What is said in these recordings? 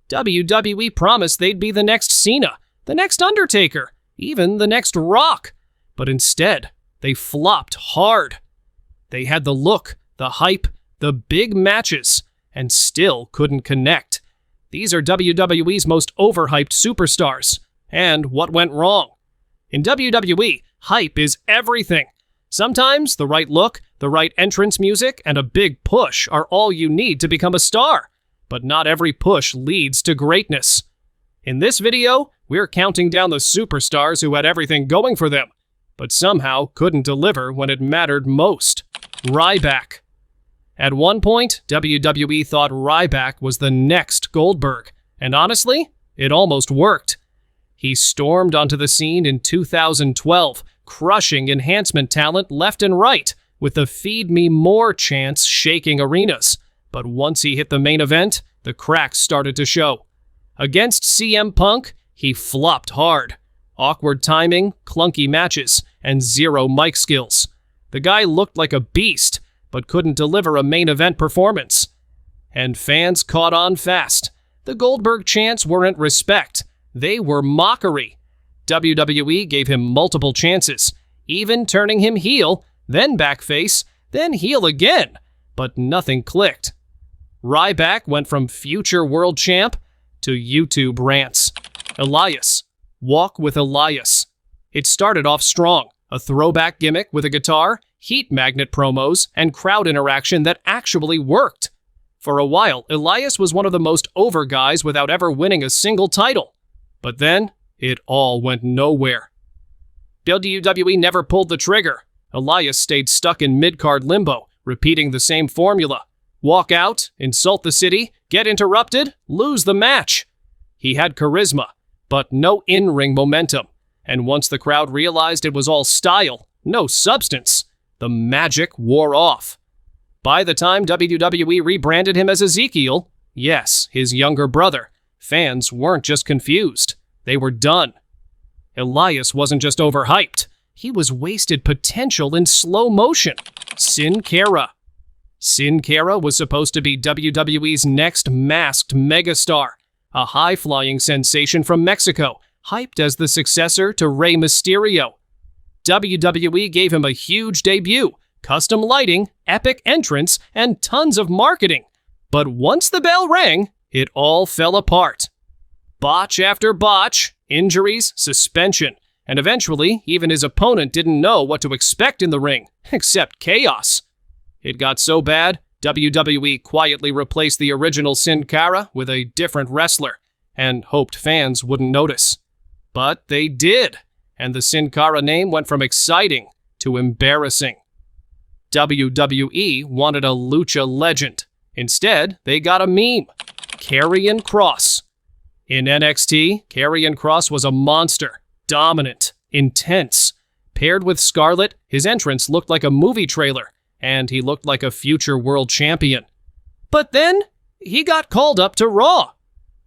WWE promised they'd be the next Cena, the next Undertaker, even the next Rock. But instead, they flopped hard. They had the look, the hype, the big matches, and still couldn't connect. These are WWE's most overhyped superstars. And what went wrong? In WWE, hype is everything. Sometimes the right look, the right entrance music, and a big push are all you need to become a star. But not every push leads to greatness. In this video, we're counting down the superstars who had everything going for them, but somehow couldn't deliver when it mattered most. Ryback. At one point, WWE thought Ryback was the next Goldberg, and honestly, it almost worked. He stormed onto the scene in 2012, crushing enhancement talent left and right, with the "Feed Me More" chants shaking arenas. But once he hit the main event, the cracks started to show. Against CM Punk, he flopped hard. Awkward timing, clunky matches, and zero mic skills. The guy looked like a beast, but couldn't deliver a main event performance. And fans caught on fast. The Goldberg chants weren't respect. They were mockery. WWE gave him multiple chances, even turning him heel, then backface, then heel again, but nothing clicked. Ryback went from future world champ to YouTube rants. Elias. Walk with Elias. It started off strong, a throwback gimmick with a guitar, heat magnet promos, and crowd interaction that actually worked. For a while, Elias was one of the most over guys without ever winning a single title. But then, it all went nowhere. WWE never pulled the trigger. Elias stayed stuck in mid-card limbo, repeating the same formula. Walk out, insult the city, get interrupted, lose the match. He had charisma, but no in-ring momentum. And once the crowd realized it was all style, no substance, the magic wore off. By the time WWE rebranded him as Ezekiel, yes, his younger brother, fans weren't just confused. They were done. Elias wasn't just overhyped. He was wasted potential in slow motion. Sin Cara. Sin Cara was supposed to be WWE's next masked megastar, a high-flying sensation from Mexico, hyped as the successor to Rey Mysterio. WWE gave him a huge debut, custom lighting, epic entrance, and tons of marketing. But once the bell rang, it all fell apart. Botch after botch, injuries, suspension, and eventually even his opponent didn't know what to expect in the ring, except chaos. It got so bad, WWE quietly replaced the original Sin Cara with a different wrestler, and hoped fans wouldn't notice. But they did, and the Sin Cara name went from exciting to embarrassing. WWE wanted a lucha legend. Instead, they got a meme. Karrion Kross. In NXT, Karrion Kross was a monster, dominant, intense. Paired with Scarlett, his entrance looked like a movie trailer, and he looked like a future world champion. But then, he got called up to Raw.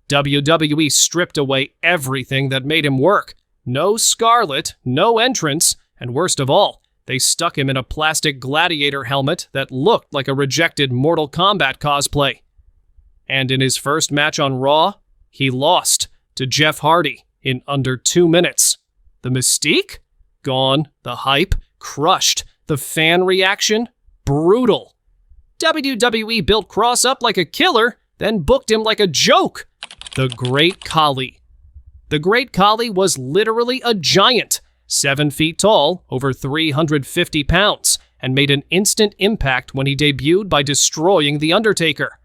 WWE stripped away everything that made him work. No Scarlett, no entrance, and worst of all, they stuck him in a plastic gladiator helmet that looked like a rejected Mortal Kombat cosplay. And in his first match on Raw, he lost to Jeff Hardy in under 2 minutes. The mystique? Gone. The hype? Crushed. The fan reaction? Brutal. WWE built Kross up like a killer, then booked him like a joke. The Great Khali. The Great Khali was literally a giant, 7 feet tall, over 350 pounds, and made an instant impact when he debuted by destroying The Undertaker.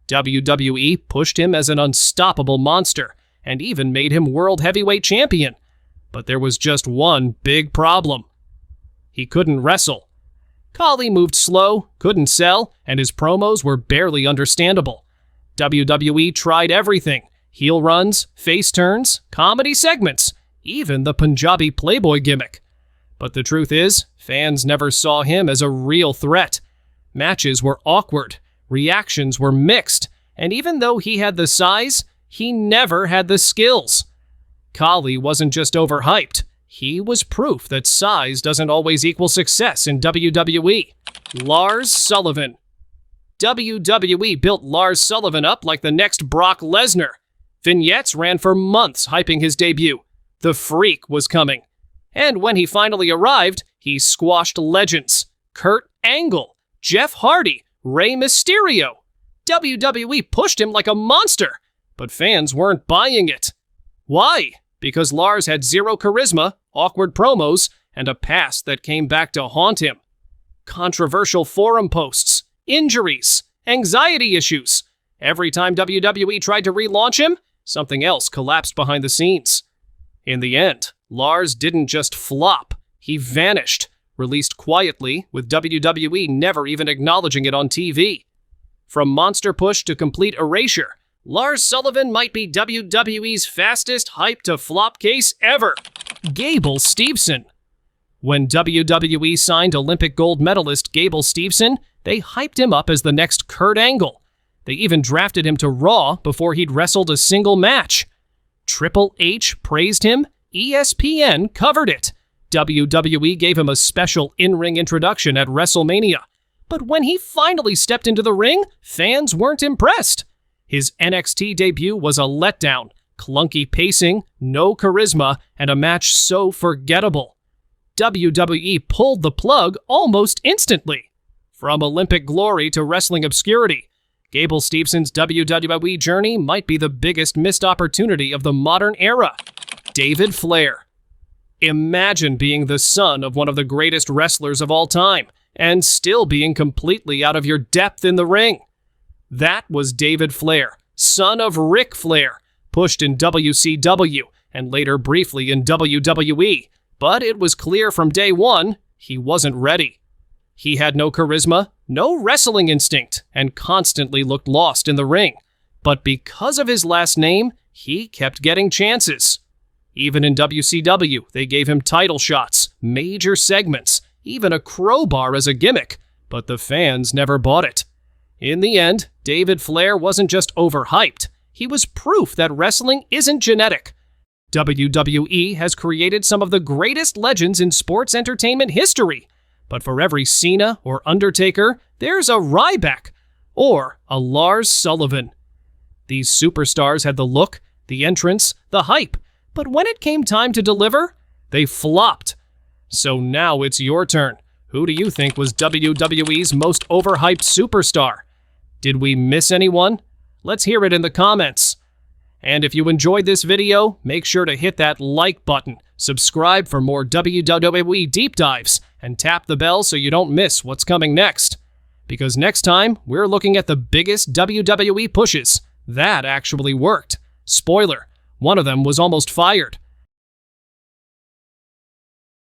WWE pushed him as an unstoppable monster, and even made him World Heavyweight Champion. But there was just one big problem. He couldn't wrestle. Khali moved slow, couldn't sell, and his promos were barely understandable. WWE tried everything: heel runs, face turns, comedy segments, even the Punjabi Playboy gimmick. But the truth is, fans never saw him as a real threat. Matches were awkward, reactions were mixed, and even though he had the size, he never had the skills. Khali wasn't just overhyped. He was proof that size doesn't always equal success in WWE. Lars Sullivan. WWE built Lars Sullivan up like the next Brock Lesnar, Vignettes ran for months hyping his debut. The Freak was coming. And when he finally arrived, he squashed legends. Kurt Angle, Jeff Hardy, Rey Mysterio. WWE pushed him like a monster, but fans weren't buying it. Why? Because Lars had zero charisma, awkward promos, and a past that came back to haunt him. Controversial forum posts, injuries, anxiety issues. Every time WWE tried to relaunch him, something else collapsed behind the scenes. In the end, Lars didn't just flop, he vanished, released quietly, with WWE never even acknowledging it on TV. From monster push to complete erasure, Lars Sullivan might be WWE's fastest hype-to-flop case ever. Gable Steveson. When WWE signed Olympic gold medalist Gable Steveson, they hyped him up as the next Kurt Angle. They even drafted him to Raw before he'd wrestled a single match. Triple H praised him, ESPN covered it. WWE gave him a special in-ring introduction at WrestleMania. But when he finally stepped into the ring, fans weren't impressed. His NXT debut was a letdown, clunky pacing, no charisma, and a match so forgettable. WWE pulled the plug almost instantly. From Olympic glory to wrestling obscurity, Gable Steveson's WWE journey might be the biggest missed opportunity of the modern era. David Flair. Imagine being the son of one of the greatest wrestlers of all time and still being completely out of your depth in the ring. That was David Flair, son of Ric Flair, pushed in WCW and later briefly in WWE, but it was clear from day one he wasn't ready. He had no charisma, no wrestling instinct, and constantly looked lost in the ring. But because of his last name, he kept getting chances. Even in WCW, they gave him title shots, major segments, even a crowbar as a gimmick, but the fans never bought it. In the end, David Flair wasn't just overhyped, he was proof that wrestling isn't genetic. WWE has created some of the greatest legends in sports entertainment history, but for every Cena or Undertaker, there's a Ryback or a Lars Sullivan. These superstars had the look, the entrance, the hype, but when it came time to deliver, they flopped. So now it's your turn. Who do you think was WWE's most overhyped superstar? Did we miss anyone? Let's hear it in the comments. And if you enjoyed this video, make sure to hit that like button, subscribe for more WWE deep dives, and tap the bell so you don't miss what's coming next. Because next time, we're looking at the biggest WWE pushes that actually worked. Spoiler, one of them was almost fired.